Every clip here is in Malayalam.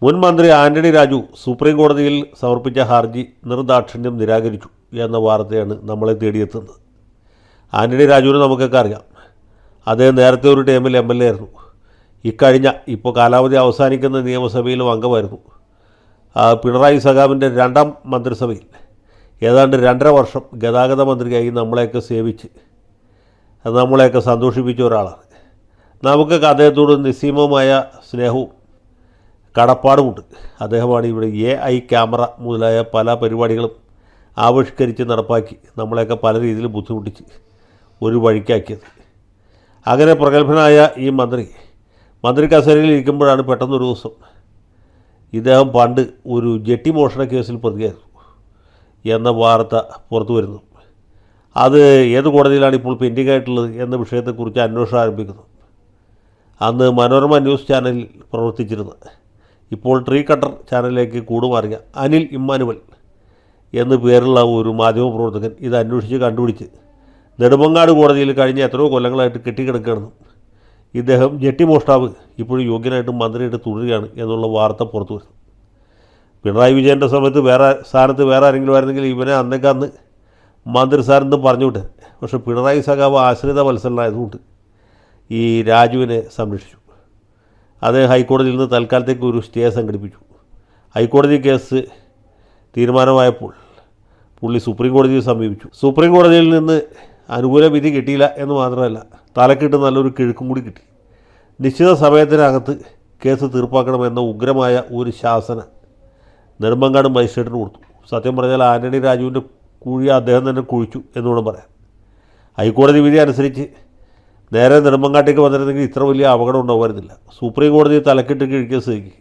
മുൻ മന്ത്രി ആന്റണി രാജു സുപ്രീം കോടതിയിൽ സമർപ്പിച്ച ഹർജി നിർദാക്ഷിണ്യം നിരാകരിച്ചു എന്ന വാർത്തയാണ് നമ്മളെ തേടിയെത്തുന്നത്. ആന്റണി രാജുവിനെ നമുക്കൊക്കെ അറിയാം. അദ്ദേഹം നേരത്തെ ഒരു ടൈമിൽ MLA ആയിരുന്നു. ഇപ്പോൾ കാലാവധി അവസാനിക്കുന്ന നിയമസഭയിലും അംഗമായിരുന്നു. പിണറായി സഖാവിൻ്റെ 2ാം മന്ത്രിസഭയിൽ ഏതാണ്ട് 2.5 വർഷം ഗതാഗത മന്ത്രിയായി നമ്മളെയൊക്കെ സേവിച്ച് നമ്മളെയൊക്കെ സന്തോഷിപ്പിച്ച ഒരാളാണ്. നമുക്കൊക്കെ അദ്ദേഹത്തോട് നിസ്സീമമായ സ്നേഹവും കടപ്പാടുമുണ്ട്. അദ്ദേഹമാണ് ഇവിടെ AI ക്യാമറ മുതലായ പല പരിപാടികളും ആവിഷ്കരിച്ച് നടപ്പാക്കി നമ്മളെയൊക്കെ പല രീതിയിൽ ബുദ്ധിമുട്ടിച്ച് ഒരു വഴിക്കാക്കിയത്. അങ്ങനെ പ്രഗത്ഭനായ ഈ മന്ത്രി കസേരയിൽ ഇരിക്കുമ്പോഴാണ് പെട്ടെന്നൊരു ദിവസം ഇദ്ദേഹം പണ്ട് ഒരു ജെട്ടി മോഷണ കേസിൽ പ്രതിയായിരുന്നു എന്ന വാർത്ത പുറത്തു വരുന്നു. അത് ഏത് കോടതിയിലാണ് ഇപ്പോൾ പെൻഡിംഗ് ആയിട്ടുള്ളത് എന്ന വിഷയത്തെക്കുറിച്ച് അന്വേഷണം ആരംഭിക്കുന്നു. അന്ന് മനോരമ ന്യൂസ് ചാനലിൽ പ്രവർത്തിച്ചിരുന്ന, ഇപ്പോൾ ട്രീ കട്ടർ ചാനലിലേക്ക് കൂടുമാറിയ അനിൽ ഇമ്മാനുവൽ എന്നു പേരുള്ള ഒരു മാധ്യമപ്രവർത്തകൻ ഇത് അന്വേഷിച്ച് കണ്ടുപിടിച്ച് നെടുമങ്ങാട് കോടതിയിൽ കഴിഞ്ഞ എത്രയോ കൊല്ലങ്ങളായിട്ട് കെട്ടിക്കിടക്കുകയാണെന്നും ഇദ്ദേഹം ജെട്ടി മോഷ്ടാവ് ഇപ്പോഴും യോഗ്യനായിട്ട് മന്ത്രിയായിട്ട് തുടരുകയാണ് എന്നുള്ള വാർത്ത പുറത്തു വരുന്നു. പിണറായി വിജയൻ്റെ സമയത്ത് സ്ഥാനത്ത് വേറെ ആരെങ്കിലും ആയിരുന്നെങ്കിൽ ഇവനെ അന്ന് മന്ത്രി സ്ഥാനത്തും പറഞ്ഞു വിട്ടെ. പക്ഷേ പിണറായി സഖാവ് ആശ്രിത വത്സലനായതുകൊണ്ട് ഈ രാജുവിനെ സംരക്ഷിച്ചു. അദ്ദേഹം ഹൈക്കോടതിയിൽ നിന്ന് തൽക്കാലത്തേക്ക് ഒരു സ്റ്റേ സംഘടിപ്പിച്ചു. ഹൈക്കോടതി കേസ് തീരുമാനമായപ്പോൾ പുള്ളി സുപ്രീം കോടതിയെ സമീപിച്ചു. സുപ്രീം കോടതിയിൽ നിന്ന് അനുകൂല വിധി കിട്ടിയില്ല എന്ന് മാത്രമല്ല, തലക്കിട്ട് നല്ലൊരു കിഴുക്കും കൂടി കിട്ടി. നിശ്ചിത സമയത്തിനകത്ത് കേസ് തീർപ്പാക്കണമെന്ന ഉഗ്രമായ ഒരു ശാസന നെടുമങ്ങാട് മജിസ്ട്രേറ്റിന് കൊടുത്തു. സത്യം പറഞ്ഞാൽ ആന്റണി രാജുവിൻ്റെ കുഴി അദ്ദേഹം തന്നെ കുഴിച്ചു എന്നുകൂടെ പറയാം. ഹൈക്കോടതി വിധി അനുസരിച്ച് നേരെ നെടുമങ്ങാട്ടേക്ക് വന്നിരുന്നെങ്കിൽ ഇത്ര വലിയ അപകടം ഉണ്ടാവുമായിരുന്നില്ല. സുപ്രീം കോടതി തലക്കിട്ട് കിഴിക്കുക സ്ഥിതിക്ക്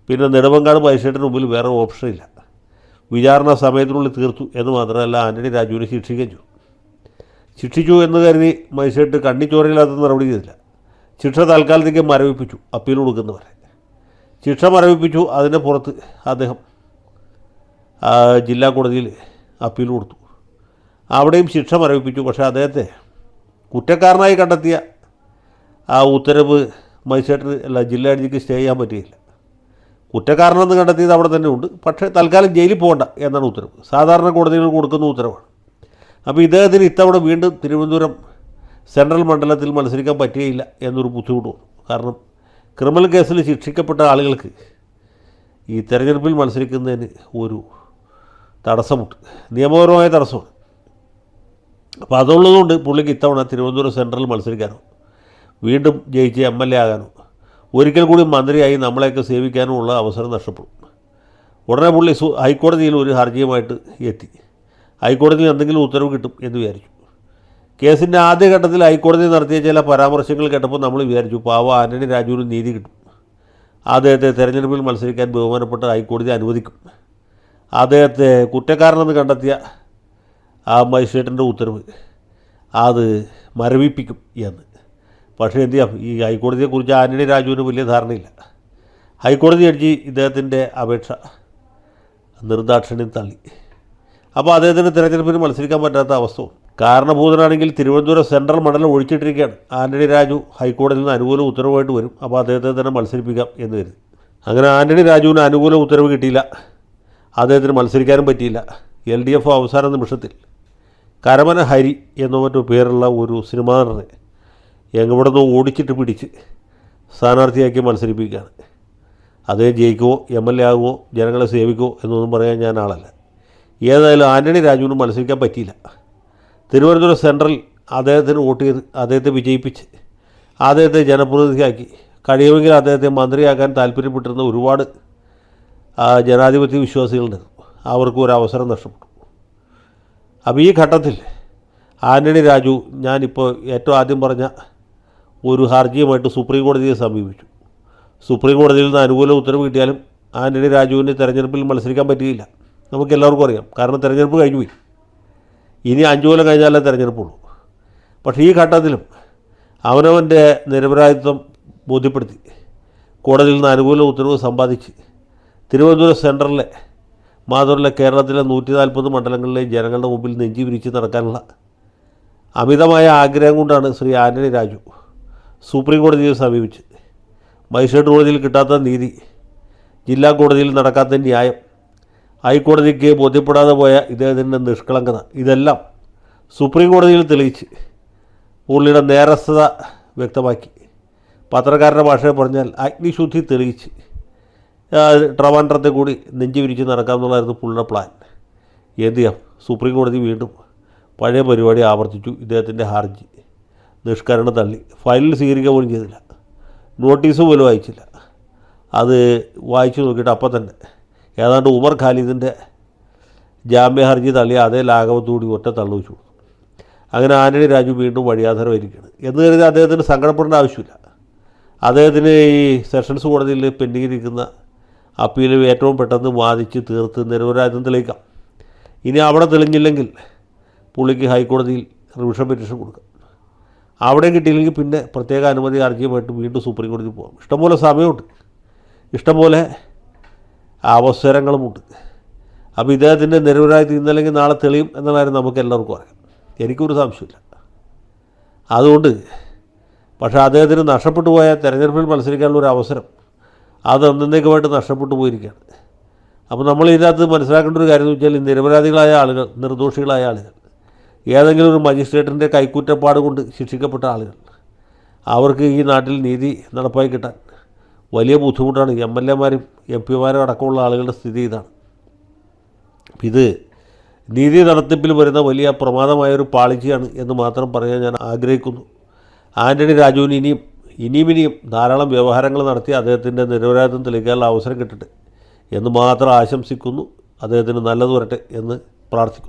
പിന്നെ നെടുമങ്ങാട് മജിസ്ട്രേറ്റിന് മുമ്പിൽ വേറെ ഓപ്ഷനില്ല. വിചാരണ സമയത്തിനുള്ളിൽ തീർത്തു എന്ന് മാത്രമല്ല, ആന്റണി രാജുവിനെ ശിക്ഷിച്ചു എന്ന് കരുതി മജിസ്ട്രേറ്റ് കണ്ണിച്ചോരയില്ലാത്ത നടപടി ചെയ്തില്ല. ശിക്ഷ തൽക്കാലത്തേക്ക് മരവിപ്പിച്ചു, അപ്പീൽ കൊടുക്കുന്നവരെ ശിക്ഷ മരവിപ്പിച്ചു. അതിൻ്റെ പുറത്ത് അദ്ദേഹം ജില്ലാ കോടതിയിൽ അപ്പീൽ കൊടുത്തു. അവിടെയും ശിക്ഷ മരവിപ്പിച്ചു. പക്ഷേ അദ്ദേഹത്തെ കുറ്റക്കാരനായി കണ്ടെത്തിയ ഉത്തരവ് മജിസ്ട്രേറ്റ് ജില്ലാ ജഡ്ജിക്ക് സ്റ്റേ ചെയ്യാൻ പറ്റുകയില്ല. കുറ്റക്കാരനെന്ന് കണ്ടെത്തിയത് അവിടെ തന്നെ ഉണ്ട്. പക്ഷേ തൽക്കാലം ജയിലിൽ പോകണ്ട എന്നാണ് ഉത്തരവ്. സാധാരണ കോടതികൾ കൊടുക്കുന്ന ഉത്തരവാണ്. അപ്പോൾ ഇദ്ദേഹത്തിന് ഇത്തവണ വീണ്ടും തിരുവനന്തപുരം സെൻട്രൽ മണ്ഡലത്തിൽ മത്സരിക്കാൻ പറ്റുകയില്ല എന്നൊരു ബുദ്ധിമുട്ട് വന്നു. കാരണം ക്രിമിനൽ കേസിൽ ശിക്ഷിക്കപ്പെട്ട ആളുകൾക്ക് ഈ തെരഞ്ഞെടുപ്പിൽ മത്സരിക്കുന്നതിന് ഒരു തടസ്സമുണ്ട്, നിയമപരമായ തടസ്സമാണ്. അപ്പോൾ അതുള്ളതുകൊണ്ട് പുള്ളിക്ക് ഇത്തവണ തിരുവനന്തപുരം സെൻട്രൽ മത്സരിക്കാനോ വീണ്ടും ജയിച്ച് MLA ആകാനോ ഒരിക്കൽ കൂടി മന്ത്രിയായി നമ്മളെയൊക്കെ സേവിക്കാനും ഉള്ള അവസരം നഷ്ടപ്പെടും. ഉടനെ പുള്ളി ഹൈക്കോടതിയിൽ ഒരു ഹർജിയുമായിട്ട് എത്തി. ഹൈക്കോടതിയിൽ എന്തെങ്കിലും ഉത്തരവ് കിട്ടും എന്ന് വിചാരിച്ചു. കേസിൻ്റെ ആദ്യഘട്ടത്തിൽ ഹൈക്കോടതി നടത്തിയ ചില പരാമർശങ്ങൾ കേട്ടപ്പോൾ നമ്മൾ വിചാരിച്ചു പാവ ആന്റണി രാജുവിന് നീതി കിട്ടും, അദ്ദേഹത്തെ തെരഞ്ഞെടുപ്പിൽ മത്സരിക്കാൻ ബഹുമാനപ്പെട്ട ഹൈക്കോടതി അനുവദിക്കും, അദ്ദേഹത്തെ കുറ്റക്കാരനെന്ന് കണ്ടെത്തിയ മജിസ്ട്രേറ്റിൻ്റെ ഉത്തരവ് അത് മരവിപ്പിക്കും എന്ന്. പക്ഷേ എന്തു ചെയ്യാം, ഈ ഹൈക്കോടതിയെക്കുറിച്ച് ആന്റണി രാജുവിന് വലിയ ധാരണയില്ല. ഹൈക്കോടതി ജഡ്ജി ഇദ്ദേഹത്തിൻ്റെ അപേക്ഷ നിർദാക്ഷിണ്യം തള്ളി. അപ്പോൾ അദ്ദേഹത്തിന് തിരഞ്ഞെടുപ്പിന് മത്സരിക്കാൻ പറ്റാത്ത അവസ്ഥ. കാരണഭൂതനാണെങ്കിൽ തിരുവനന്തപുരം സെൻട്രൽ മണ്ഡലം ഒഴിച്ചിട്ടിരിക്കുകയാണ്. ആന്റണി രാജു ഹൈക്കോടതിയിൽ നിന്ന് അനുകൂല ഉത്തരവായിട്ട് വരും. അപ്പോൾ അദ്ദേഹത്തെ തന്നെ മത്സരിപ്പിക്കാം എന്ന് കരുതി. അങ്ങനെ ആന്റണി രാജുവിന് അനുകൂല ഉത്തരവ് കിട്ടിയില്ല, അദ്ദേഹത്തിന് മത്സരിക്കാനും പറ്റിയില്ല. LDF അവസാന നിമിഷത്തിൽ കരമന ഹരി എന്ന മറ്റു പേരുള്ള ഒരു സിനിമാ നടനെ എവിടെ നിന്ന് ഓടിച്ചിട്ട് പിടിച്ച് സ്ഥാനാർത്ഥിയാക്കി മത്സരിപ്പിക്കുകയാണ്. അദ്ദേഹം ജയിക്കുമോ MLA ആകുമോ ജനങ്ങളെ സേവിക്കുമോ എന്നൊന്നും പറയാൻ ഞാൻ ആളല്ല. ഏതായാലും ആന്റണി രാജുവിന് മത്സരിക്കാൻ പറ്റിയില്ല. തിരുവനന്തപുരം സെൻട്രൽ അദ്ദേഹത്തിന് വോട്ട് ചെയ്ത് അദ്ദേഹത്തെ വിജയിപ്പിച്ച് അദ്ദേഹത്തെ ജനപ്രതിനിധിയാക്കി, കഴിയുമെങ്കിൽ അദ്ദേഹത്തെ മന്ത്രിയാക്കാൻ താല്പര്യപ്പെട്ടിരുന്ന ഒരുപാട് ജനാധിപത്യ വിശ്വാസികളുണ്ട്. അവർക്കും ഒരു അവസരം നഷ്ടപ്പെട്ടു. അപ്പോൾ ഈ ഘട്ടത്തിൽ ആന്റണി രാജു ഞാനിപ്പോൾ ഏറ്റവും ആദ്യം പറഞ്ഞ ഒരു ഹർജിയുമായിട്ട് സുപ്രീം കോടതിയെ സമീപിച്ചു. സുപ്രീം കോടതിയിൽ നിന്ന് അനുകൂല ഉത്തരവ് കിട്ടിയാലും ആന്റണി രാജുവിന് തെരഞ്ഞെടുപ്പിൽ മത്സരിക്കാൻ പറ്റുകയില്ല. നമുക്കെല്ലാവർക്കും അറിയാം. കാരണം തെരഞ്ഞെടുപ്പ് കഴിഞ്ഞു പോയി. ഇനി 5 കൊല്ലം കഴിഞ്ഞാലേ തെരഞ്ഞെടുപ്പുള്ളൂ. പക്ഷേ ഈ ഘട്ടത്തിലും അവനവൻ്റെ നിരപരാധിത്വം ബോധ്യപ്പെടുത്തി കോടതിയിൽ നിന്ന് അനുകൂല ഉത്തരവ് സമ്പാദിച്ച് തിരുവനന്തപുരം സെൻട്രലിലെ മാത്രമല്ല കേരളത്തിലെ 140 മണ്ഡലങ്ങളിലെയും ജനങ്ങളുടെ മുമ്പിൽ നെഞ്ചി വിരിച്ച് നടക്കാനുള്ള അമിതമായ ആഗ്രഹം കൊണ്ടാണ് ശ്രീ ആന്റണി രാജു സുപ്രീം കോടതിയെ സമീപിച്ച് മജിസ്ട്രേറ്റ് കോടതിയിൽ കിട്ടാത്ത നീതി ജില്ലാ കോടതിയിൽ നടക്കാത്ത ന്യായം, ഹൈക്കോടതിക്ക് ബോധ്യപ്പെടാതെ പോയ ഇദ്ദേഹത്തിൻ്റെ നിഷ്കളങ്കത, ഇതെല്ലാം സുപ്രീം കോടതിയിൽ തെളിയിച്ച് പുള്ളിയുടെ നേരസ്ഥത വ്യക്തമാക്കി. പത്രക്കാരുടെ ഭാഷയെ പറഞ്ഞാൽ അഗ്നിശുദ്ധി തെളിയിച്ച് ട്രിവാൻഡ്രത്തെ കൂടി നെഞ്ചു വിരിച്ച് നടക്കാമെന്നുള്ളതായിരുന്നു പുള്ളിയുടെ പ്ലാൻ. എന്ത് ചെയ്യാം, സുപ്രീം കോടതി വീണ്ടും പഴയ പരിപാടി ആവർത്തിച്ചു. ഇദ്ദേഹത്തിൻ്റെ ഹർജി നിഷ്കരണം തള്ളി. ഫയലിൽ സ്വീകരിക്കുക പോലും ചെയ്തില്ല, നോട്ടീസ് പോലും വായിച്ചില്ല. അത് വായിച്ചു നോക്കിയിട്ട് അപ്പം തന്നെ ഏതാണ്ട് ഉമർ ഖാലിദിൻ്റെ ജാമ്യ ഹർജി തള്ളിയ അതേ ലാഘവത്തോടുകൂടി ഒറ്റ തള്ളു വെച്ചു. അങ്ങനെ ആന്റണി രാജു വീണ്ടും വഴിയാധാരമായിരിക്കുകയാണ് എന്ന് കരുതി അദ്ദേഹത്തിന് സങ്കടപ്പെടേണ്ട ആവശ്യമില്ല. അദ്ദേഹത്തിന് ഈ സെഷൻസ് കോടതിയിൽ പെൻഡിങ്ങിരിക്കുന്ന അപ്പീൽ ഏറ്റവും പെട്ടെന്ന് വാദിച്ച് തീർത്ത് നിരപരാധിത്വം തെളിയിക്കാം. ഇനി അവിടെ തെളിഞ്ഞില്ലെങ്കിൽ പുള്ളിക്ക് ഹൈക്കോടതിയിൽ റിവിഷൻ പെറ്റീഷൻ കൊടുക്കാം. അവിടെ കിട്ടിയില്ലെങ്കിൽ പിന്നെ പ്രത്യേക അനുമതി ഹർജിയുമായിട്ട് വീണ്ടും സുപ്രീം കോടതിയിൽ പോകാം. ഇഷ്ടംപോലെ സമയമുണ്ട്, ഇഷ്ടംപോലെ അവസരങ്ങളുമുണ്ട്. അപ്പോൾ ഇദ്ദേഹത്തിൻ്റെ നിരപരാധിത്വം ഇന്നല്ലെങ്കിൽ നാളെ തെളിയും എന്ന കാര്യം നമുക്ക് എല്ലാവർക്കും അറിയാം, എനിക്കൊരു സംശയമില്ല. അതുകൊണ്ട് പക്ഷേ അദ്ദേഹത്തിന് നഷ്ടപ്പെട്ടു പോയ തെരഞ്ഞെടുപ്പിൽ മത്സരിക്കാനുള്ള ഒരു അവസരം അത് എന്നേക്കുമായിട്ട് നഷ്ടപ്പെട്ടു പോയിരിക്കുകയാണ്. അപ്പോൾ നമ്മൾ ഇതിനകത്ത് മനസ്സിലാക്കേണ്ട ഒരു കാര്യം എന്ന് വെച്ചാൽ, നിരപരാധികളായ ആളുകൾ, നിർദോഷികളായ ആളുകൾ, ഏതെങ്കിലും ഒരു മജിസ്ട്രേറ്റിൻ്റെ കൈക്കുറ്റപ്പാട് കൊണ്ട് ശിക്ഷിക്കപ്പെട്ട ആളുകൾ, അവർക്ക് ഈ നാട്ടിൽ നീതി നടപ്പായി കിട്ടാൻ വലിയ ബുദ്ധിമുട്ടാണ്. എം.എൽ.എ മാരും എം പിമാരും അടക്കമുള്ള ആളുകളുടെ സ്ഥിതി ഇതാണ്. ഇത് നീതി നടത്തിപ്പിൽ വരുന്ന വലിയ പ്രമാദമായൊരു പാളിച്ചയാണ് എന്ന് മാത്രം പറയാൻ ഞാൻ ആഗ്രഹിക്കുന്നു. ആന്റണി രാജുവിന് ഇനിയും ധാരാളം വ്യവഹാരങ്ങൾ നടത്തി അദ്ദേഹത്തിൻ്റെ നിരപരാധിത്വം തെളിയിക്കാനുള്ള അവസരം കിട്ടട്ടെ എന്ന് മാത്രം ആശംസിക്കുന്നു. അദ്ദേഹത്തിന് നല്ലത് വരട്ടെ എന്ന് പ്രാർത്ഥിക്കുന്നു.